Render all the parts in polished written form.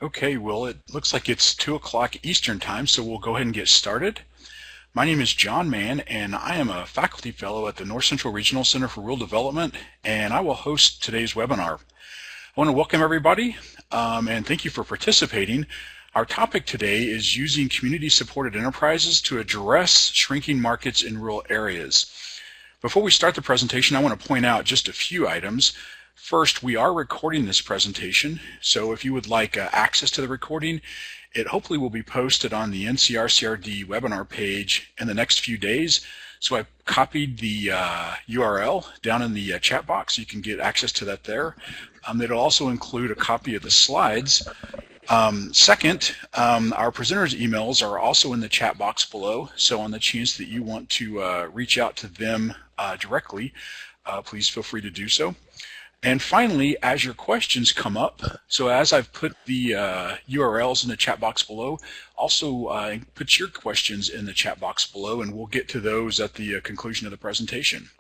Okay, well, it looks like it's 2 o'clock Eastern Time, so we'll go ahead and get started. My name is John Mann, and I am a faculty fellow at the North Central Regional Center for Rural Development, and I will host today's webinar. I want to welcome everybody, and thank you for participating. Our topic today is using community-supported enterprises to address shrinking markets in rural areas. Before we start the presentation, I want to point out just a few items. First, we are recording this presentation, so if you would like access to the recording, it hopefully will be posted on the NCRCRD webinar page in the next few days. So I copied the URL down in the chat box, so you can get access to that there. It'll also include a copy of the slides. Second, our presenters' emails are also in the chat box below, so on the chance that you want to reach out to them directly, please feel free to do so. And finally, as your questions come up, so as I've put the URLs in the chat box below, also put your questions in the chat box below, and we'll get to those at the conclusion of the presentation.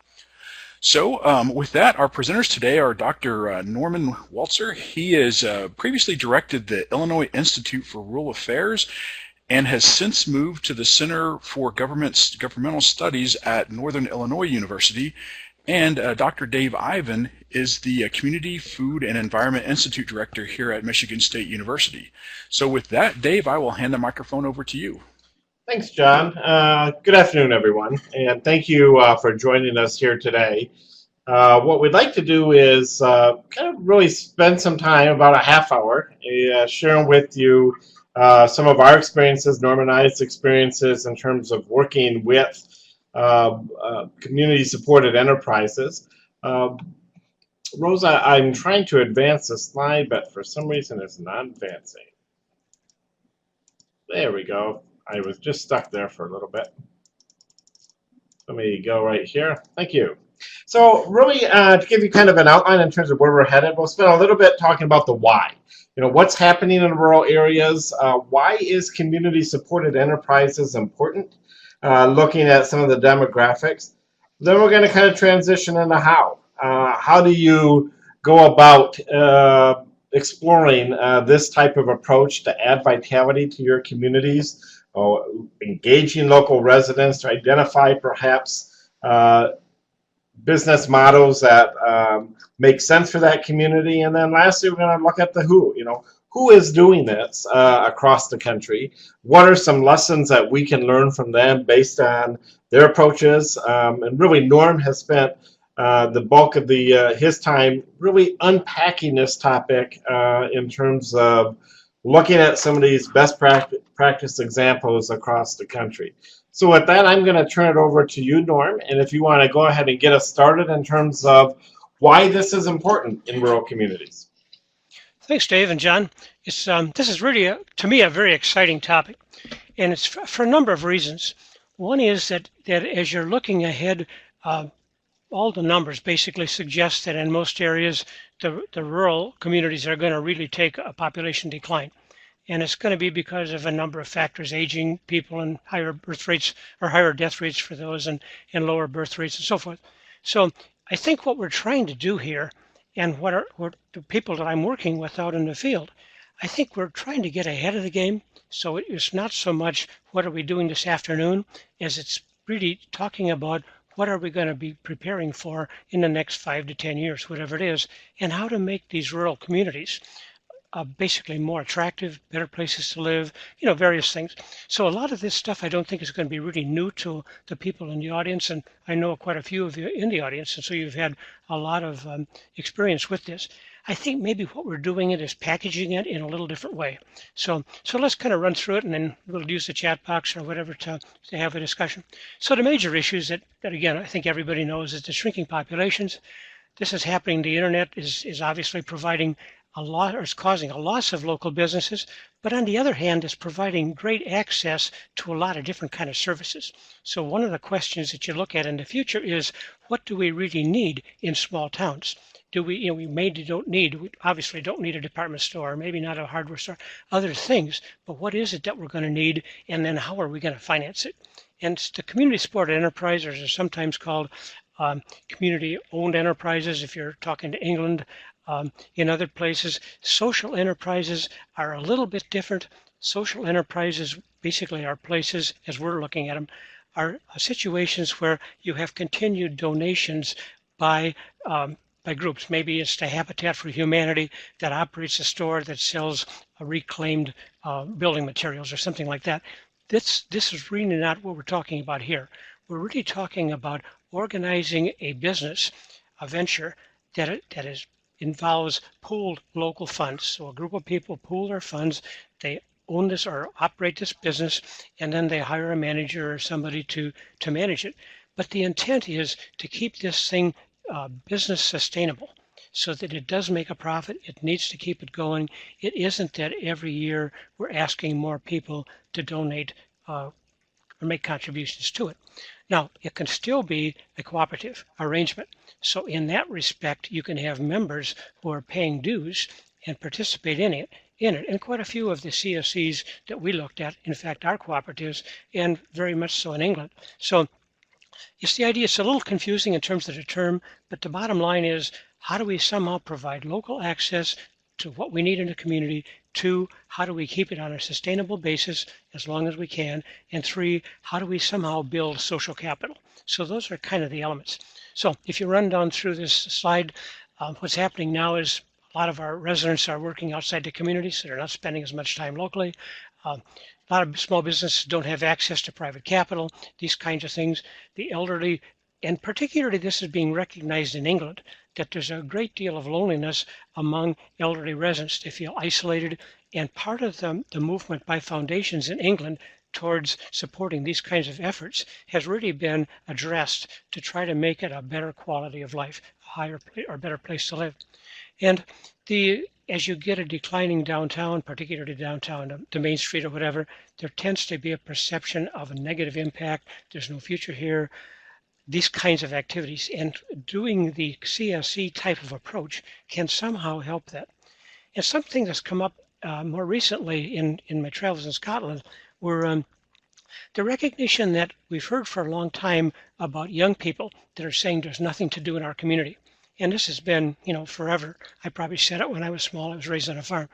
So with that, our presenters today are Dr. Norman Walzer. He has previously directed the Illinois Institute for Rural Affairs and has since moved to the Center for Governmental Studies at Northern Illinois University. And Dr. Dave Ivan is the Community Food and Environment Institute Director here at Michigan State University. So with that, Dave, I will hand the microphone over to you. Thanks, John. Good afternoon, everyone, and thank you for joining us here today. What we'd like to do is kind of really spend some time, about a half hour, sharing with you some of our experiences, Norm and I's experiences in terms of working with community-supported enterprises. Rosa, I'm trying to advance the slide, but for some reason it's not advancing. There we go. I was just stuck there for a little bit. Let me go right here. Thank you. So really, to give you kind of an outline in terms of where we're headed, we'll spend a little bit talking about the why. You know, what's happening in rural areas? Why is community-supported enterprises important? Looking at some of the demographics. Then we're going to kind of transition into how. How do you go about exploring this type of approach to add vitality to your communities, engaging local residents to identify perhaps business models that make sense for that community. And then lastly, we're going to look at the who. You know, who is doing this across the country? What are some lessons that we can learn from them based on their approaches? And really, Norm has spent the bulk of his time really unpacking this topic in terms of looking at some of these best practice examples across the country. So with that, I'm going to turn it over to you, Norm, and if you want to go ahead and get us started in terms of why this is important in rural communities. Thanks, Dave and John. This is really, to me, a very exciting topic, and it's for a number of reasons. One is that as you're looking ahead, all the numbers basically suggest that in most areas, the rural communities are going to really take a population decline. And it's going to be because of a number of factors: aging people and higher birth rates or higher death rates for those, and lower birth rates and so forth. So I think what we're trying to do here, and what the people that I'm working with out in the field, I think we're trying to get ahead of the game. So it's not so much what are we doing this afternoon, as it's really talking about what are we going to be preparing for in the next 5 to 10 years, whatever it is, and how to make these rural communities basically more attractive, better places to live, you know, various things. So a lot of this stuff I don't think is going to be really new to the people in the audience, and I know quite a few of you in the audience, and so you've had a lot of experience with this. I think maybe what we're doing is packaging it in a little different way. So let's kind of run through it, and then we'll use the chat box or whatever to have a discussion. So the major issues that again, I think everybody knows is the shrinking populations. This is happening. The internet is obviously providing a lot, or is causing a loss of local businesses, but on the other hand, is providing great access to a lot of different kind of services. So one of the questions that you look at in the future is, what do we really need in small towns? Do we, you know, we obviously don't need a department store, maybe not a hardware store, other things, but what is it that we're going to need, and then how are we going to finance it? And the community supported enterprises are sometimes called community owned enterprises if you're talking to England. in other places. Social enterprises are a little bit different. Social enterprises basically are places, as we're looking at them, are situations where you have continued donations by groups. Maybe it's the Habitat for Humanity that operates a store that sells reclaimed building materials or something like that. This is really not what we're talking about here. We're really talking about organizing a business, a venture that involves pooled local funds. So a group of people pool their funds, they own this or operate this business, and then they hire a manager or somebody to manage it. But the intent is to keep this thing business sustainable so that it does make a profit. It needs to keep it going. It isn't that every year we're asking more people to donate or make contributions to it. Now, it can still be a cooperative arrangement. So in that respect, you can have members who are paying dues and participate in it. And quite a few of the CSEs that we looked at, in fact, are cooperatives, and very much so in England. So it's the idea, it's a little confusing in terms of the term, but the bottom line is, how do we somehow provide local access to what we need in the community? 2, how do we keep it on a sustainable basis as long as we can? And 3, how do we somehow build social capital? So those are kind of the elements. So if you run down through this slide, what's happening now is a lot of our residents are working outside the community, so they're not spending as much time locally. A lot of small businesses don't have access to private capital, these kinds of things. The elderly, and particularly this is being recognized in England, that there's a great deal of loneliness among elderly residents. They feel isolated, and part of the movement by foundations in England towards supporting these kinds of efforts has really been addressed to try to make it a better quality of life, a higher or better place to live. And as you get a declining downtown, particularly downtown, the Main Street or whatever, there tends to be a perception of a negative impact. There's no future here. These kinds of activities, and doing the CSE type of approach can somehow help that. And something that's come up more recently in my travels in Scotland were the recognition that we've heard for a long time about young people that are saying there's nothing to do in our community. And this has been, forever. I probably said it when I was small. I was raised on a farm.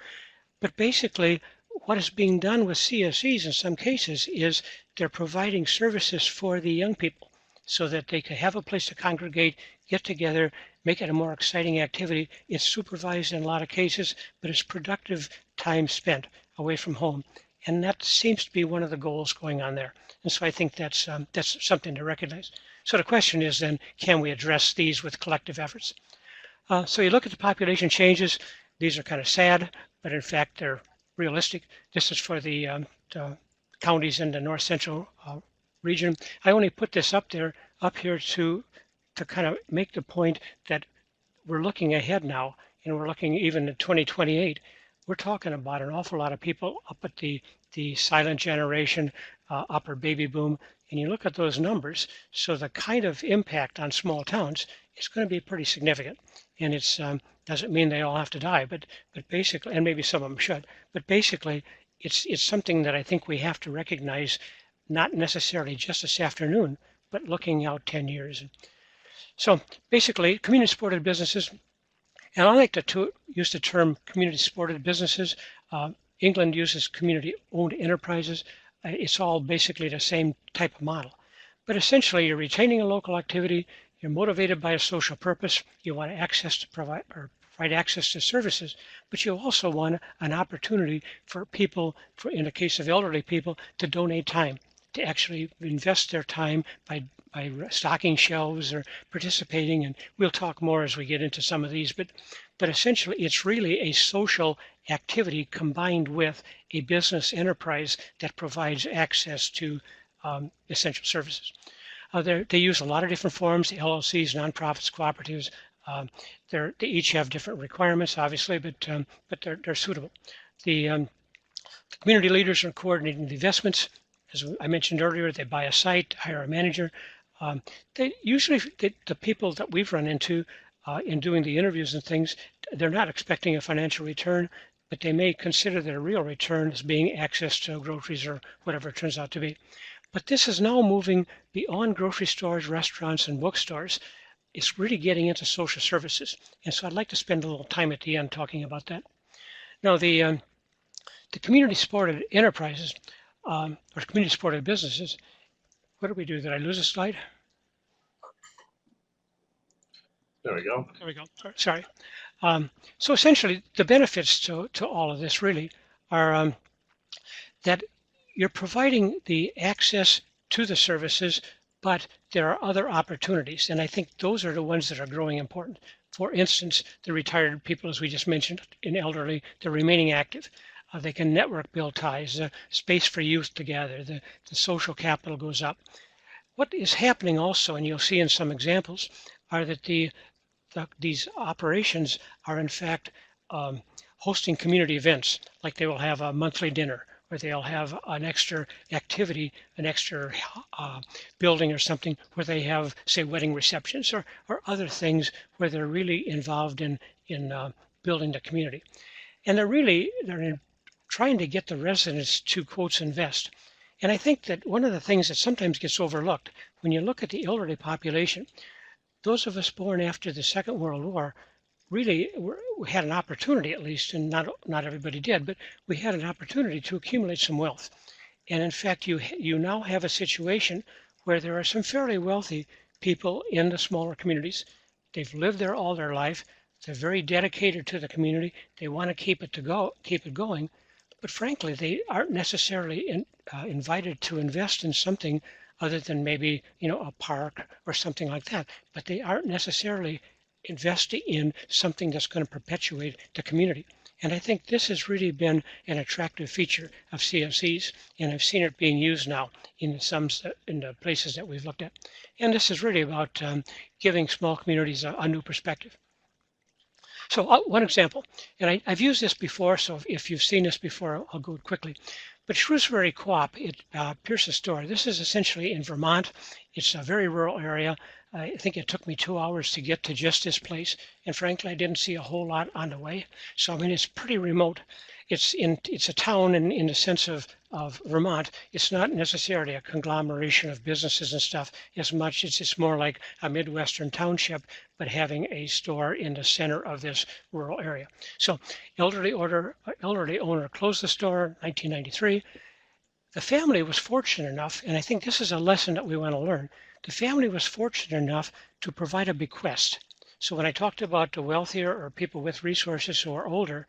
But basically, what is being done with CSEs in some cases is they're providing services for the young people so that they can have a place to congregate, get together, make it a more exciting activity. It's supervised in a lot of cases, but it's productive time spent away from home. And that seems to be one of the goals going on there. And so I think that's something to recognize. So the question is then, can we address these with collective efforts? So you look at the population changes. These are kind of sad, but in fact they're realistic. This is for the counties in the north central region. I only put this up here to kind of make the point that we're looking ahead now, and we're looking even at 2028. We're talking about an awful lot of people up at the silent generation, upper baby boom, and you look at those numbers. So the kind of impact on small towns is going to be pretty significant, and it's doesn't mean they all have to die, but basically, and maybe some of them should, but basically, it's something that I think we have to recognize, not necessarily just this afternoon, but looking out 10 years. So basically, community-supported businesses, and I like to use the term community-supported businesses. England uses community-owned enterprises. It's all basically the same type of model. But essentially, you're retaining a local activity, you're motivated by a social purpose, you want access to provide access to services, but you also want an opportunity for people, in the case of elderly people, to donate time, to actually invest their time by stocking shelves or participating, and we'll talk more as we get into some of these, but essentially it's really a social activity combined with a business enterprise that provides access to essential services. They use a lot of different forms, LLCs, nonprofits, cooperatives. They each have different requirements, obviously, but they're suitable. The community leaders are coordinating the investments. As I mentioned earlier, they buy a site, hire a manager. The people that we've run into in doing the interviews and things, they're not expecting a financial return, but they may consider their real return as being access to groceries or whatever it turns out to be. But this is now moving beyond grocery stores, restaurants, and bookstores. it's really getting into social services. And so I'd like to spend a little time at the end talking about that. Now, the community-supported enterprises or community-supported businesses, what did we do? Did I lose a slide? There we go. There we go. Sorry. So essentially, the benefits to all of this really are that you're providing the access to the services, but there are other opportunities. And I think those are the ones that are growing important. For instance, the retired people, as we just mentioned, in elderly, they're remaining active. They can network, build ties, space for youth to gather, the social capital goes up. What is happening also, and you'll see in some examples, are that these operations are in fact hosting community events, like they will have a monthly dinner, or they'll have an extra activity, an extra building or something where they have, say, wedding receptions or other things where they're really involved in building the community. And they're trying to get the residents to, quotes, invest. And I think that one of the things that sometimes gets overlooked, when you look at the elderly population, those of us born after the Second World War really we had an opportunity, at least, and not everybody did, but we had an opportunity to accumulate some wealth. And in fact, you now have a situation where there are some fairly wealthy people in the smaller communities. They've lived there all their life. They're very dedicated to the community. They want to keep it going. But frankly, they aren't necessarily invited to invest in something other than maybe, a park or something like that. But they aren't necessarily investing in something that's going to perpetuate the community. And I think this has really been an attractive feature of CSEs, and I've seen it being used now in the places that we've looked at. And this is really about giving small communities a new perspective. So one example, and I've used this before, so if you've seen this before, I'll go quickly. But Shrewsbury Co-op, Pierce's store, this is essentially in Vermont. It's a very rural area. I think it took me 2 hours to get to just this place. And frankly, I didn't see a whole lot on the way. So, I mean, it's pretty remote. It's a town in the sense of Vermont. It's not necessarily a conglomeration of businesses and stuff as much. It's just more like a Midwestern township, but having a store in the center of this rural area. So elderly owner closed the store in 1993. The family was fortunate enough, and I think this is a lesson that we want to learn. The family was fortunate enough to provide a bequest. So when I talked about the wealthier or people with resources who are older,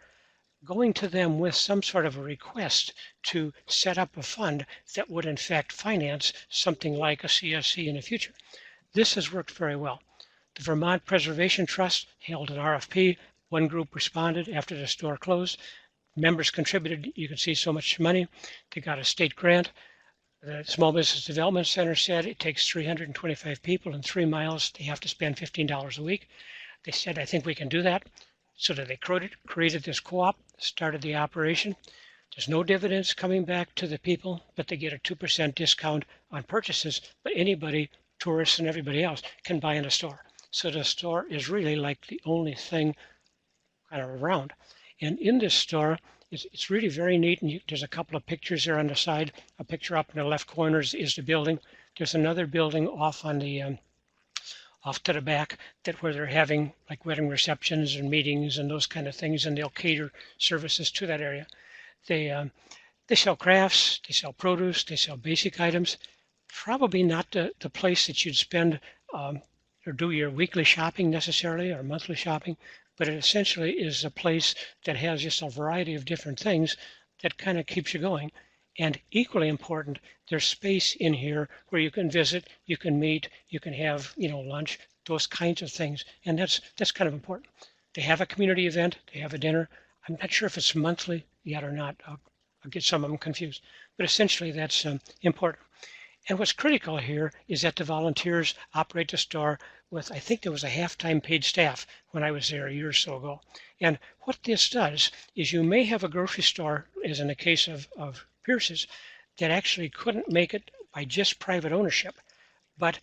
going to them with some sort of a request to set up a fund that would in fact finance something like a CSE in the future. This has worked very well. The Vermont Preservation Trust held an RFP. One group responded after the store closed. Members contributed, you can see, so much money. They got a state grant. The Small Business Development Center said it takes 325 people and 3 miles. They have to spend $15 a week. They said, I think we can do that. So that they created this co-op, started the operation. There's no dividends coming back to the people, but they get a 2% discount on purchases. But anybody, tourists and everybody else, can buy in a store. So the store is really like the only thing kind of around. And in this store, it's really very neat. And there's a couple of pictures there on the side. A picture up in the left corner is the building. There's another building off on the off to the back where they're having like wedding receptions and meetings and those kind of things, and they'll cater services to that area. They sell crafts, they sell produce, they sell basic items. Probably not the place that you'd spend or do your weekly shopping necessarily or monthly shopping, but it essentially is a place that has just a variety of different things that kind of keeps you going. And equally important, there's space in here where you can visit, you can meet, you can have, lunch, those kinds of things. And that's kind of important. They have a community event, they have a dinner. I'm not sure if it's monthly yet or not. I'll get some of them confused. But essentially, that's important. And what's critical here is that the volunteers operate the store with, I think there was a half-time paid staff when I was there a year or so ago. And what this does is you may have a grocery store, as in the case of Pierce's, that actually couldn't make it by just private ownership. But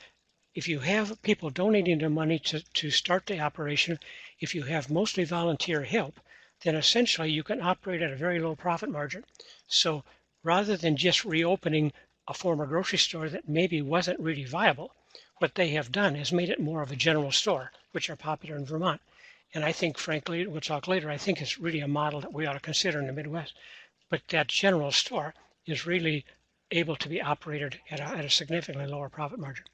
if you have people donating their money to start the operation, if you have mostly volunteer help, then essentially you can operate at a very low profit margin. So rather than just reopening a former grocery store that maybe wasn't really viable, what they have done is made it more of a general store, which are popular in Vermont. And I think, frankly, we'll talk later, I think it's really a model that we ought to consider in the Midwest. But that general store is really able to be operated at a significantly lower profit margin.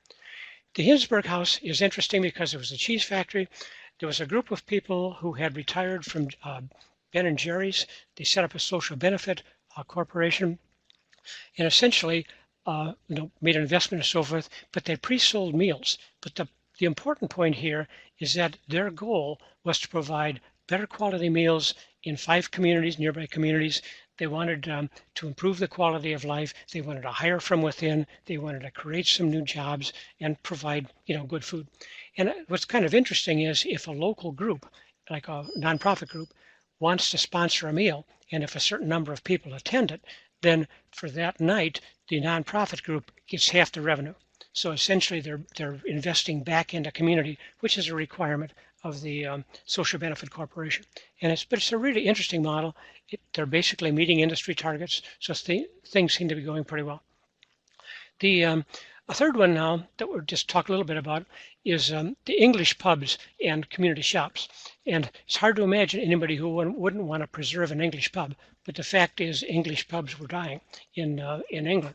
The Hinsberg House is interesting because it was a cheese factory. There was a group of people who had retired from Ben and Jerry's. They set up a social benefit corporation and essentially made an investment and so forth, but they pre-sold meals. But the important point here is that their goal was to provide better quality meals in 5 communities, nearby communities. They wanted to improve the quality of life. They wanted to hire from within. They wanted to create some new jobs and provide, good food. And what's kind of interesting is if a local group, like a nonprofit group, wants to sponsor a meal, and if a certain number of people attend it, then for that night, the nonprofit group gets half the revenue. So essentially, they're investing back into community, which is a requirement of the Social Benefit Corporation. And it's a really interesting model. They're basically meeting industry targets, so things seem to be going pretty well. A third one now that we'll just talk a little bit about is the English pubs and community shops. And it's hard to imagine anybody who wouldn't want to preserve an English pub, but the fact is English pubs were dying in England.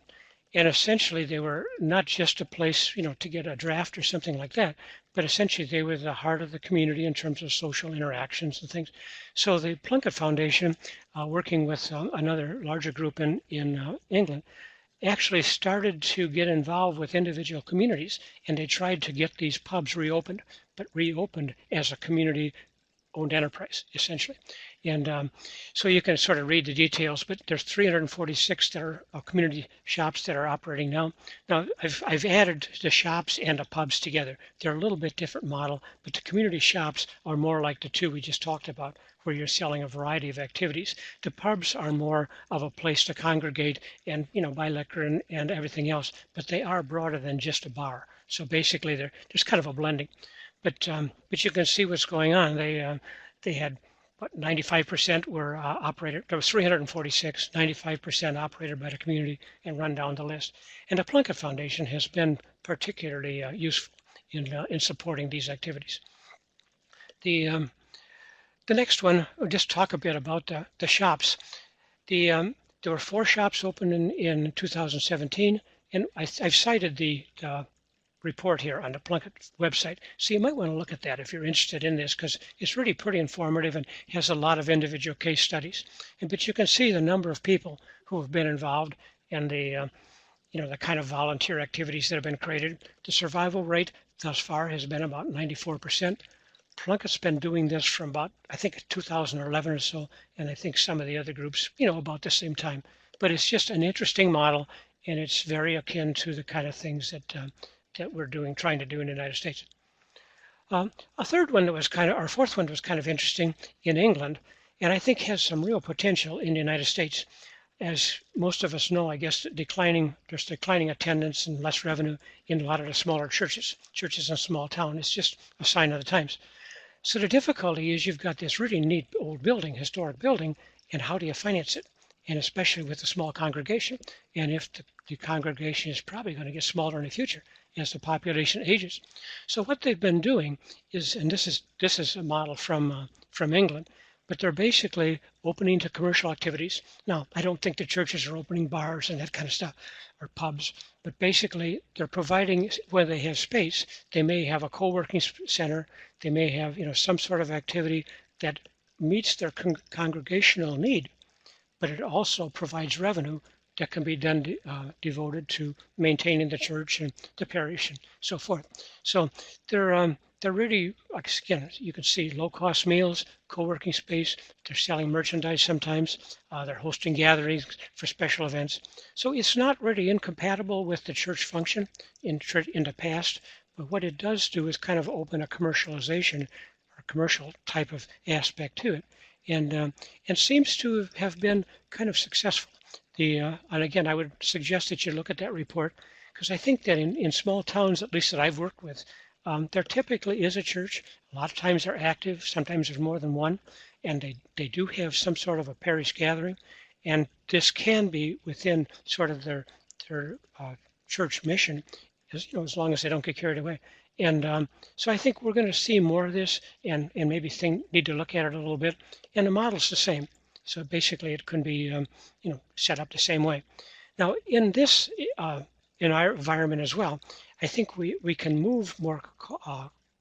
And essentially they were not just a place, to get a draft or something like that, but essentially they were the heart of the community in terms of social interactions and things. So the Plunkett Foundation, working with another larger group in England, actually started to get involved with individual communities, and they tried to get these pubs reopened, but reopened as a community-owned enterprise, essentially. And so you can sort of read the details, but there's 346 that are community shops that are operating now. Now, I've added the shops and the pubs together. They're a little bit different model, but the community shops are more like the two we just talked about, where you're selling a variety of activities. The pubs are more of a place to congregate and, buy liquor and everything else, but they are broader than just a bar. So basically, there's kind of a blending. But you can see what's going on. They had 95% were operated. There was 346, 95% operated by the community, and run down the list. And the Plunkett Foundation has been particularly useful in supporting these activities. The next one, we'll just talk a bit about the shops. There were 4 shops open in 2017, and I've cited the report here on the Plunkett website. So you might want to look at that if you're interested in this, because it's really pretty informative and has a lot of individual case studies. But you can see the number of people who have been involved and the kind of volunteer activities that have been created. The survival rate thus far has been about 94%. Plunkett's been doing this from about, I think, 2011 or so, and I think some of the other groups, about the same time. But it's just an interesting model, and it's very akin to the kind of things that we're trying to do in the United States. A third one that was our fourth one was kind of interesting in England, and I think has some real potential in the United States. As most of us know, I guess, there's declining attendance and less revenue in a lot of the smaller churches in small town. It's just a sign of the times. So the difficulty is you've got this really neat old building, historic building, and how do you finance it? And especially with a small congregation. And if the congregation is probably going to get smaller in the future as the population ages. So what they've been doing is, and this is a model from England, but they're basically opening to commercial activities. Now, I don't think the churches are opening bars and that kind of stuff, or pubs, but basically they're providing, where they have space, they may have a co-working center, they may have some sort of activity that meets their congregational need, but it also provides revenue that can be then devoted to maintaining the church and the parish and so forth. So they're really, again, you can see low-cost meals, co-working space. They're selling merchandise sometimes. They're hosting gatherings for special events. So it's not really incompatible with the church function in the past, but what it does do is kind of open a commercialization or commercial type of aspect to it, and seems to have been kind of successful. And again, I would suggest that you look at that report, because I think that in small towns, at least that I've worked with, there typically is a church. A lot of times they're active. Sometimes there's more than one, and they do have some sort of a parish gathering. And this can be within sort of their church mission as long as they don't get carried away. And so I think we're going to see more of this, and maybe need to look at it a little bit. And the model's the same. So basically, it can be set up the same way. Now, in this in our environment as well, I think we can move more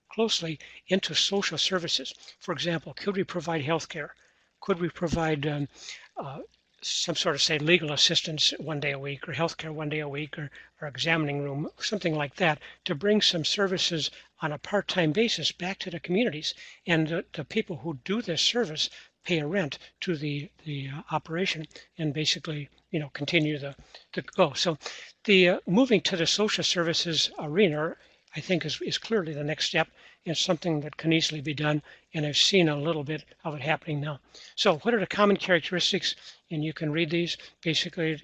closely into social services. For example, could we provide health care? Could we provide some sort of, say, legal assistance 1 day a week, or healthcare 1 day a week, or examining room, something like that, to bring some services on a part-time basis back to the communities, and the people who do this service pay a rent to the operation, and basically continue the go. So the moving to the social services arena, I think, is clearly the next step, and something that can easily be done, and I've seen a little bit of it happening now. So what are the common characteristics? And you can read these. Basically,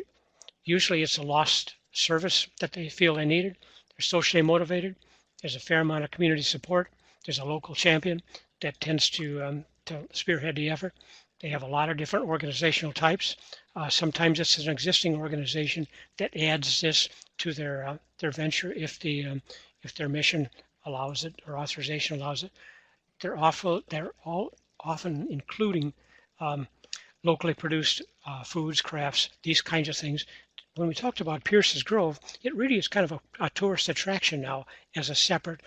usually it's a lost service that they feel they needed. They're socially motivated. There's a fair amount of community support. There's a local champion that tends to spearhead the effort. They have a lot of different organizational types. Sometimes it's an existing organization that adds this to their venture if their mission allows it, or authorization allows it. They're all often including locally produced foods, crafts, these kinds of things. When we talked about Pierce's Grove, it really is kind of a tourist attraction now as a separate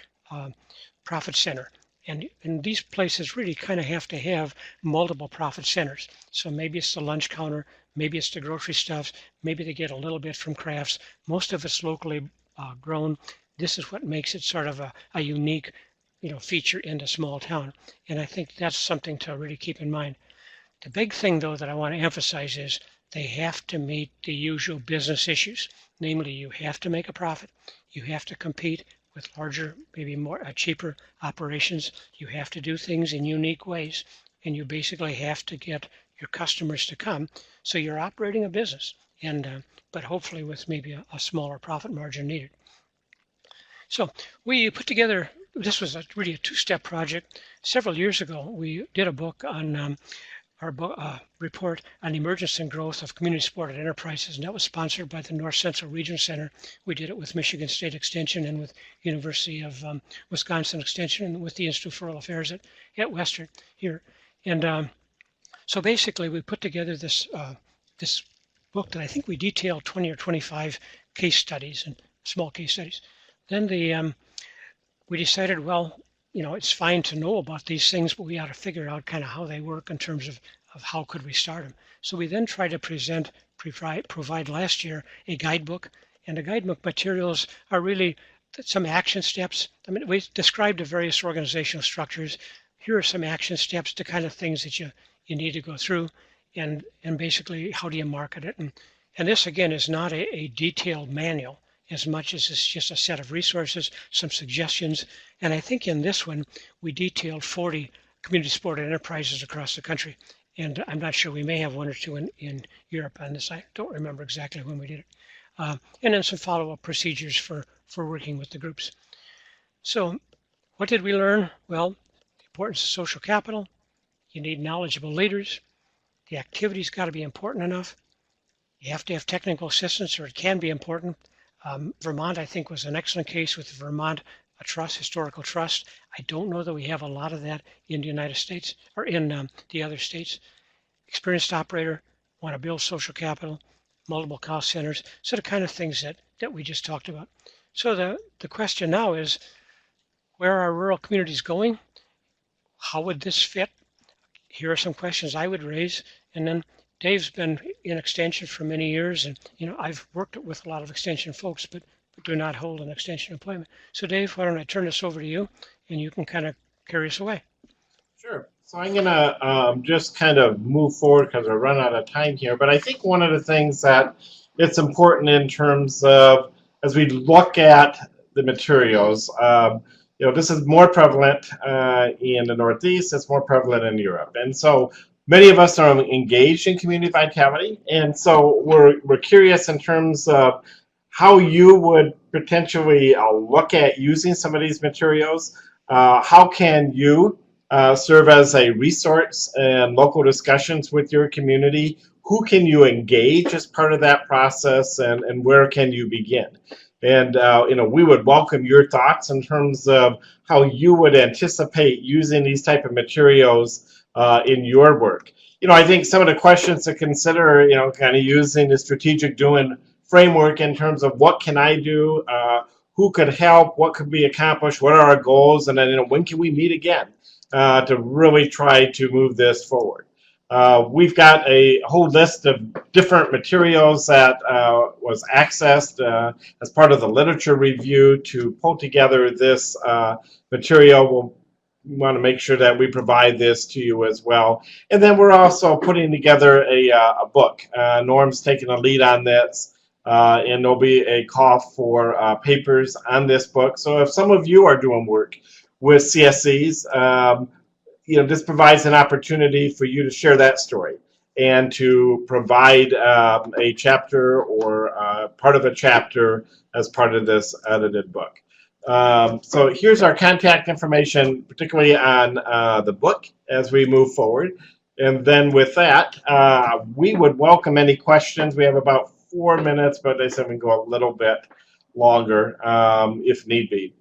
profit center. And these places really kind of have to have multiple profit centers. So maybe it's the lunch counter, maybe it's the grocery stuffs, maybe they get a little bit from crafts. Most of it's locally grown. This is what makes it sort of a unique, feature in a small town. And I think that's something to really keep in mind. The big thing, though, that I want to emphasize is they have to meet the usual business issues. Namely, you have to make a profit. You have to compete with larger, maybe more cheaper operations. You have to do things in unique ways, and you basically have to get your customers to come. So you're operating a business, and but hopefully with maybe a smaller profit margin needed. So we put together, this was really a two-step project. Several years ago, we did a book on our report on emergence and growth of community-supported enterprises, and that was sponsored by the North Central Regional Center. We did it with Michigan State Extension and with University of Wisconsin Extension, and with the Institute for Rural Affairs at Western here. And so basically, we put together this book that I think we detailed 20 or 25 case studies, and small case studies. Then we decided, well, it's fine to know about these things, but we ought to figure out kind of how they work in terms of how could we start them. So we then tried to provide last year a guidebook, and the guidebook materials are really some action steps. I mean, we described the various organizational structures. Here are some action steps, the kind of things that you need to go through, and basically how do you market it. And this, again, is not a detailed manual as much as it's just a set of resources, some suggestions. And I think in this one, we detailed 40 community-supported enterprises across the country. And I'm not sure, we may have one or two in Europe on this. I don't remember exactly when we did it. And then some follow-up procedures for working with the groups. So what did we learn? Well, the importance of social capital. You need knowledgeable leaders. The activity's got to be important enough. You have to have technical assistance, or it can be important. Vermont, I think, was an excellent case with the Vermont Historical Trust. I don't know that we have a lot of that in the United States or in the other states. Experienced operator, want to build social capital, multiple cost centers, so the kind of things that we just talked about. So the question now is, where are rural communities going? How would this fit? Here are some questions I would raise, and then Dave's been in Extension for many years, and I've worked with a lot of Extension folks, but do not hold an Extension appointment. So Dave, why don't I turn this over to you, and you can kind of carry us away. Sure. So I'm going to just kind of move forward because I run out of time here. But I think one of the things that it's important in terms of, as we look at the materials, this is more prevalent in the Northeast. It's more prevalent in Europe. And so many of us are engaged in community vitality, and so we're curious in terms of how you would potentially look at using some of these materials. How can you serve as a resource in local discussions with your community? Who can you engage as part of that process, and where can you begin? And we would welcome your thoughts in terms of how you would anticipate using these type of materials in your work. I think some of the questions to consider, kind of using the strategic doing framework in terms of what can I do, who could help, what could be accomplished, what are our goals, and then when can we meet again to really try to move this forward. We've got a whole list of different materials that was accessed as part of the literature review to pull together this material. We want to make sure that we provide this to you as well. And then we're also putting together a book. Norm's taking a lead on this, and there'll be a call for papers on this book. So if some of you are doing work with CSEs, this provides an opportunity for you to share that story and to provide a chapter or part of a chapter as part of this edited book. So here's our contact information, particularly on the book as we move forward. And then with that, we would welcome any questions. We have about 4 minutes, but they said we can go a little bit longer if need be.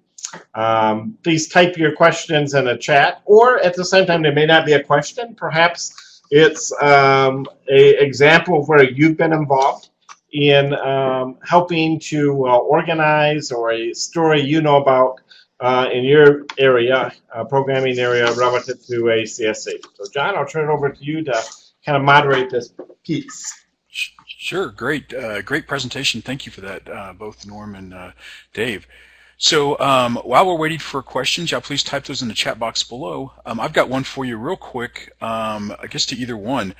Please type your questions in a chat, or at the same time, there may not be a question. Perhaps it's an example of where you've been involved in helping to organize, or a story you know about in your area, programming area relative to a CSE. So John, I'll turn it over to you to kind of moderate this piece. Sure, great presentation. Thank you for that, both Norm and Dave. So while we're waiting for questions, please type those in the chat box below. I've got one for you real quick, I guess to either one.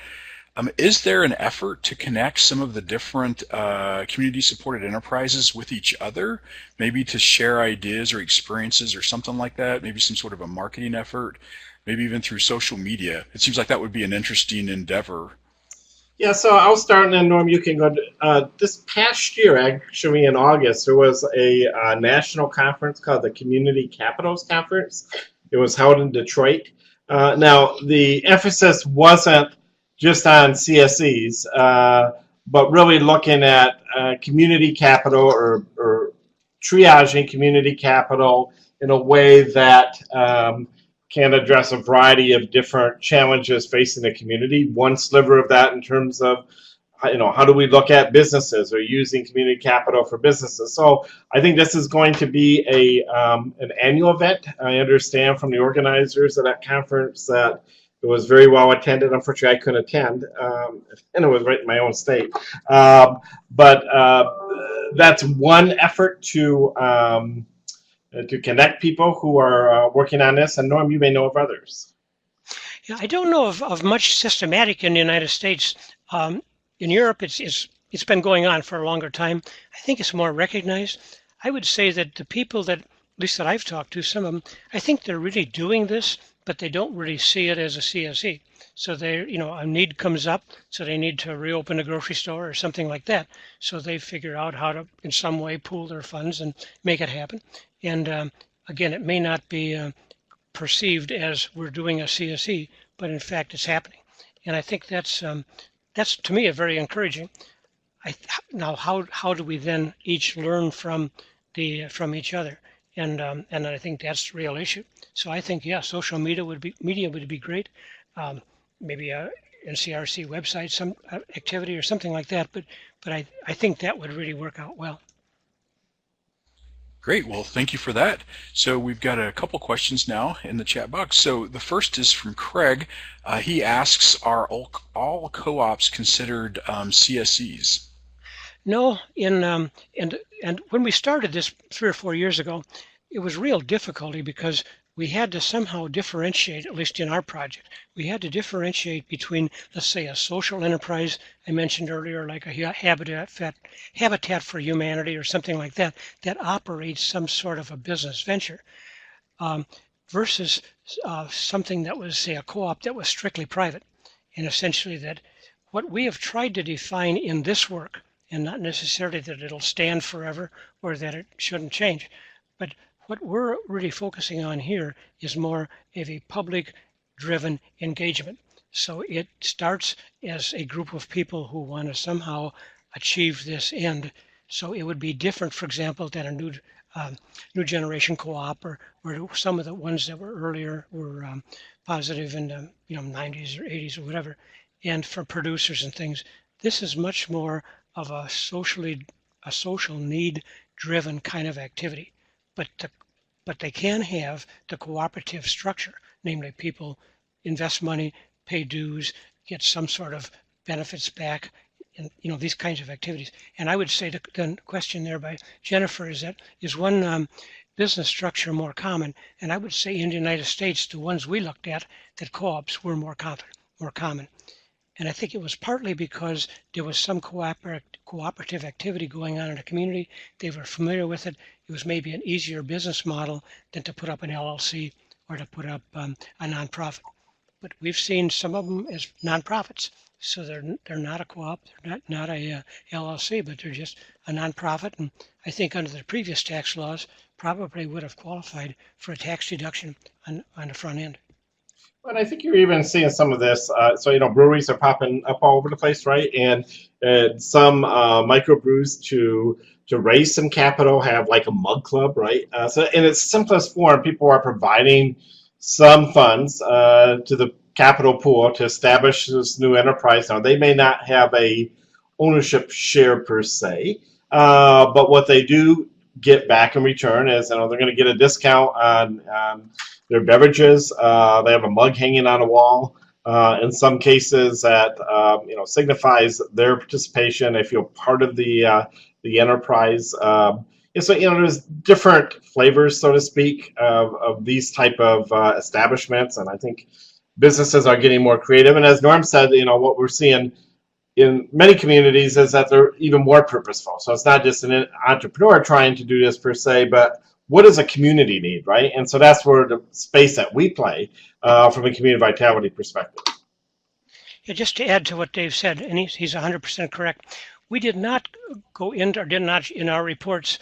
Is there an effort to connect some of the different community-supported enterprises with each other, maybe to share ideas or experiences or something like that, maybe some sort of a marketing effort, maybe even through social media? It seems like that would be an interesting endeavor. Yeah, so I'll start, and then Norm, you can go. This past year, actually in August, there was a national conference called the Community Capitals Conference. It was held in Detroit. Now, the emphasis wasn't just on CSEs, but really looking at community capital or triaging community capital in a way that can address a variety of different challenges facing the community. One sliver of that in terms of, how do we look at businesses or using community capital for businesses? So I think this is going to be an annual event. I understand from the organizers of that conference that it was very well attended. Unfortunately, I couldn't attend, and it was right in my own state. But that's one effort to connect people who are working on this. And Norm, you may know of others. Yeah, I don't know of much systematic in the United States. In Europe, it's been going on for a longer time. I think it's more recognized. I would say that the people that, at least that I've talked to, some of them, I think they're really doing this, but they don't really see it as a CSE. So they, a need comes up, so they need to reopen a grocery store or something like that. So they figure out how to, in some way, pool their funds and make it happen. And again, it may not be perceived as we're doing a CSE, but in fact, it's happening. And I think that's to me a very encouraging. Now, how do we then each learn from each other? And I think that's the real issue. So I think, yeah, social media would be great. Maybe a NCRC website, some activity or something like that. But I think that would really work out well. Great. Well, thank you for that. So we've got a couple questions now in the chat box. So the first is from Craig. He asks, are all co-ops considered CSEs? No, and when we started this 3 or 4 years ago, it was real difficulty because we had to somehow differentiate, at least in our project, we had to differentiate between, let's say, a social enterprise I mentioned earlier, like a Habitat for Humanity or something like that, that operates some sort of a business venture, versus something that was, say, a co-op that was strictly private. And essentially that what we have tried to define in this work, and not necessarily that it'll stand forever or that it shouldn't change, but what we're really focusing on here is more of a public-driven engagement. So it starts as a group of people who want to somehow achieve this end So it would be different, for example, than a new generation co-op, or some of the ones that were earlier were positive in the 90s or 80s or whatever. And for producers and things, this is much more of a social need driven kind of activity. But they can have the cooperative structure, namely people invest money, pay dues, get some sort of benefits back, and these kinds of activities. And I would say the question there by Jennifer is one business structure more common? And I would say in the United States, the ones we looked at, that co-ops were more common. And I think it was partly because there was some cooperative activity going on in the community. They were familiar with it. It was maybe an easier business model than to put up an LLC or to put up a nonprofit. But we've seen some of them as nonprofits. So they're not a co-op, they're not a LLC, but they're just a nonprofit. And I think under the previous tax laws, probably would have qualified for a tax deduction on the front end. But I think you're even seeing some of this. Breweries are popping up all over the place, right? And some microbrews to raise some capital have like a mug club, right? So in its simplest form, people are providing some funds to the capital pool to establish this new enterprise. Now, they may not have a ownership share per se, but what they do get back in return is they're going to get a discount on their beverages. They have a mug hanging on a wall. In some cases, that signifies their participation. They feel part of the enterprise. So there's different flavors, so to speak, of these type of establishments, and I think businesses are getting more creative. And as Norm said, what we're seeing in many communities is that they're even more purposeful. So it's not just an entrepreneur trying to do this per se, but what does a community need, right? And so that's where the space that we play from a community vitality perspective. Yeah, just to add to what Dave said, and he's 100% correct. We did not go into, or did not in our reports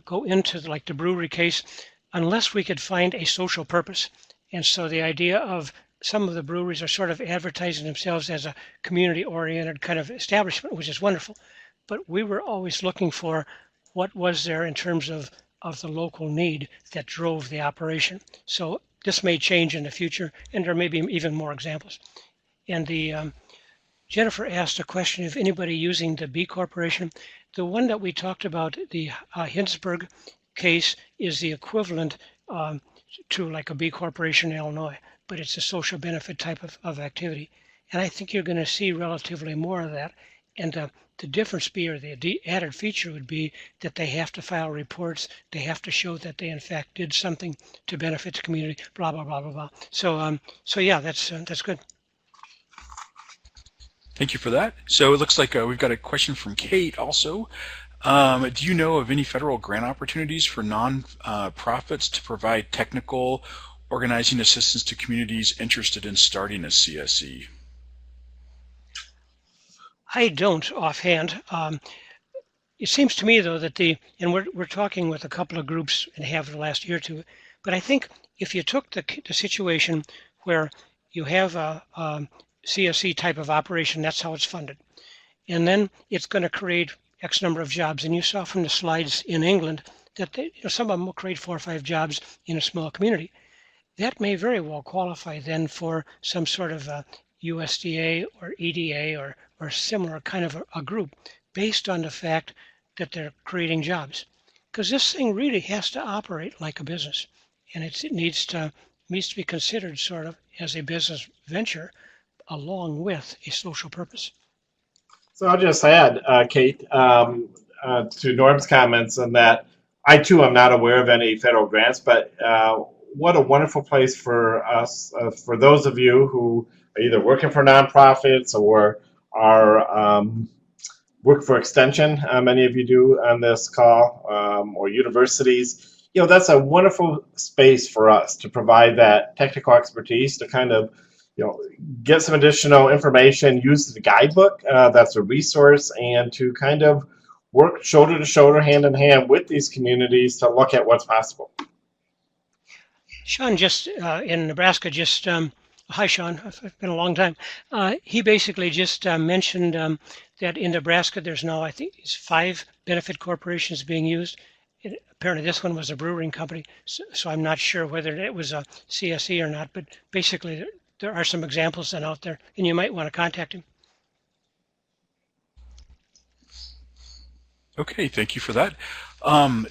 go into like the brewery case unless we could find a social purpose. And so the idea of some of the breweries are sort of advertising themselves as a community-oriented kind of establishment, which is wonderful. But we were always looking for what was there in terms of the local need that drove the operation. So this may change in the future, and there may be even more examples. And the Jennifer asked a question of anybody using the B Corporation. The one that we talked about, the Hinsberg case, is the equivalent to like a B Corporation in Illinois, but it's a social benefit type of activity. And I think you're going to see relatively more of that. And the difference be, or the added feature would be that they have to file reports. They have to show that they in fact did something to benefit the community, blah, blah, blah, blah, blah. So yeah, that's good. Thank you for that. So it looks like we've got a question from Kate also. Do you know of any federal grant opportunities for non-profits to provide technical organizing assistance to communities interested in starting a CSE? I don't offhand. It seems to me though that and we're talking with a couple of groups and have the last year or two, but I think if you took the situation where you have a CSE type of operation, that's how it's funded. And then it's going to create X number of jobs. And you saw from the slides in England that some of them will create 4 or 5 jobs in a small community. That may very well qualify then for some sort of a USDA or EDA or similar kind of a group based on the fact that they're creating jobs. Because this thing really has to operate like a business. And it needs to be considered sort of as a business venture along with a social purpose. So I'll just add, Kate, to Norm's comments, and that I too am not aware of any federal grants, but what a wonderful place for us, for those of you who are either working for nonprofits or are work for extension, many of you do on this call, or universities. That's a wonderful space for us to provide that technical expertise to kind of get some additional information, use the guidebook, that's a resource, and to kind of work shoulder to shoulder, hand in hand with these communities to look at what's possible. Sean just in Nebraska just Hi, Sean. It's been a long time. He basically just mentioned that in Nebraska there's now, I think, it's 5 benefit corporations being used. Apparently this one was a brewing company, so I'm not sure whether it was a CSE or not, but basically there are some examples then out there, and you might want to contact him. Okay, thank you for that.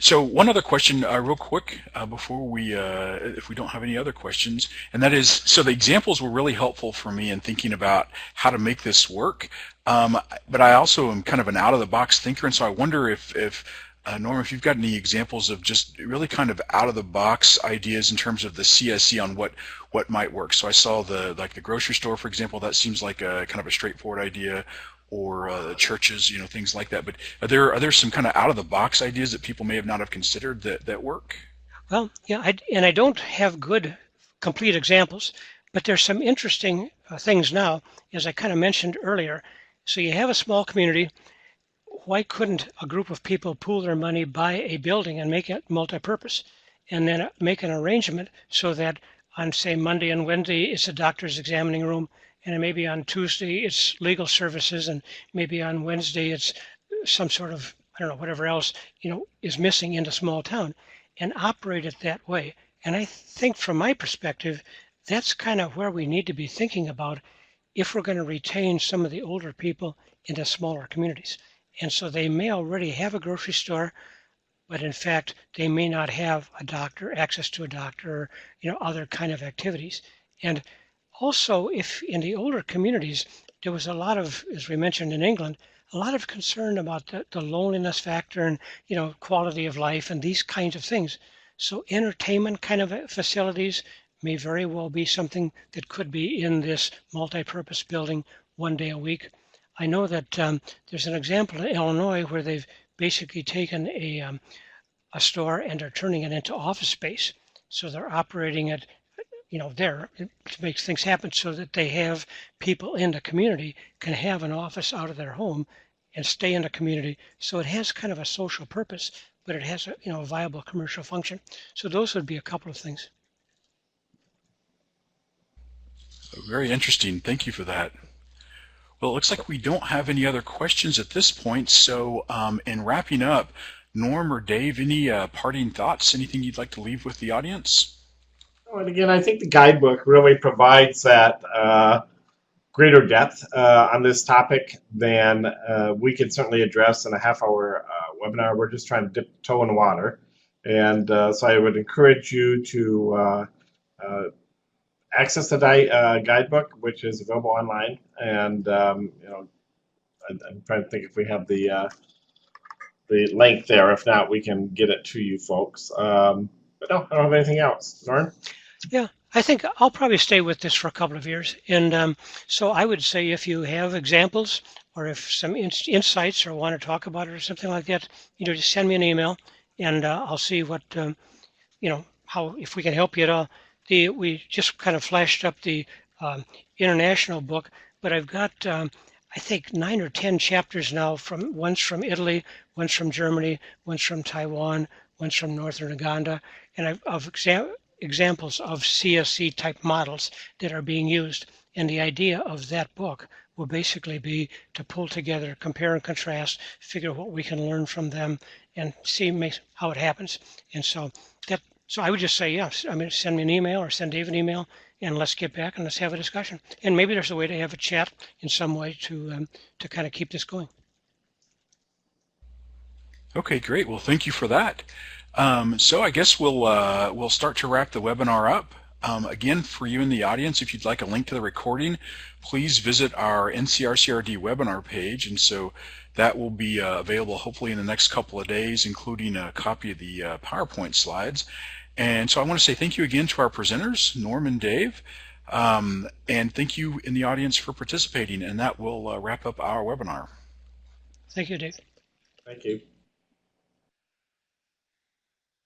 So one other question, real quick, before we, if we don't have any other questions, and that is, so the examples were really helpful for me in thinking about how to make this work. But I also am kind of an out-of-the-box thinker, and so I wonder if Norm, if you've got any examples of just really kind of out-of-the-box ideas in terms of the CSE on what might work. So I saw the grocery store, for example. That seems like a kind of a straightforward idea, or churches, things like that. But are there some kind of out-of-the-box ideas that people may have not have considered that work? Well, yeah, I don't have good complete examples, but there's some interesting things now, as I kind of mentioned earlier. So you have a small community. Why couldn't a group of people pool their money, buy a building, and make it multi-purpose, and then make an arrangement so that on, say, Monday and Wednesday it's a doctor's examining room, and maybe on Tuesday it's legal services, and maybe on Wednesday it's some sort of, I don't know, whatever else, is missing in a small town, and operate it that way. And I think from my perspective, that's kind of where we need to be thinking about if we're going to retain some of the older people into smaller communities. And so they may already have a grocery store, but in fact, they may not have a doctor, access to a doctor, or, other kind of activities. And also, if in the older communities, there was a lot of, as we mentioned in England, a lot of concern about the loneliness factor and, quality of life and these kinds of things. So entertainment kind of facilities may very well be something that could be in this multi-purpose building one day a week. I know that there's an example in Illinois where they've basically taken a store and are turning it into office space. So they're operating it, there to make things happen so that they have people in the community can have an office out of their home and stay in the community. So it has kind of a social purpose, but it has a viable commercial function. So those would be a couple of things. Very interesting. Thank you for that. Well, it looks like we don't have any other questions at this point. So in wrapping up, Norm or Dave, any parting thoughts? Anything you'd like to leave with the audience? Oh, and again, I think the guidebook really provides that greater depth on this topic than we could certainly address in a half-hour webinar. We're just trying to dip toe in the water. And so I would encourage you to access the guidebook, which is available online. And I'm trying to think if we have the link there. If not, we can get it to you folks. But no, I don't have anything else. Lauren? Yeah, I think I'll probably stay with this for a couple of years. And so I would say if you have examples or if some insights or want to talk about it or something like that, just send me an email and I'll see what, how, if we can help you at all. We just kind of flashed up the international book, but I've got, I think, 9 or 10 chapters now. One's from Italy, one's from Germany, one's from Taiwan, one's from northern Uganda, and I've examples of CSE type models that are being used. And the idea of that book will basically be to pull together, compare and contrast, figure what we can learn from them, and see how it happens. And so I would just say, yes, send me an email or send Dave an email, and let's get back and let's have a discussion. And maybe there's a way to have a chat in some way to kind of keep this going. Okay, great. Well, thank you for that. So I guess we'll start to wrap the webinar up. Again, for you in the audience, if you'd like a link to the recording, please visit our NCRCRD webinar page, and so that will be available hopefully in the next couple of days, including a copy of the PowerPoint slides. And so I want to say thank you again to our presenters, Norm and Dave, and thank you in the audience for participating, and that will wrap up our webinar. Thank you, Dave. Thank you.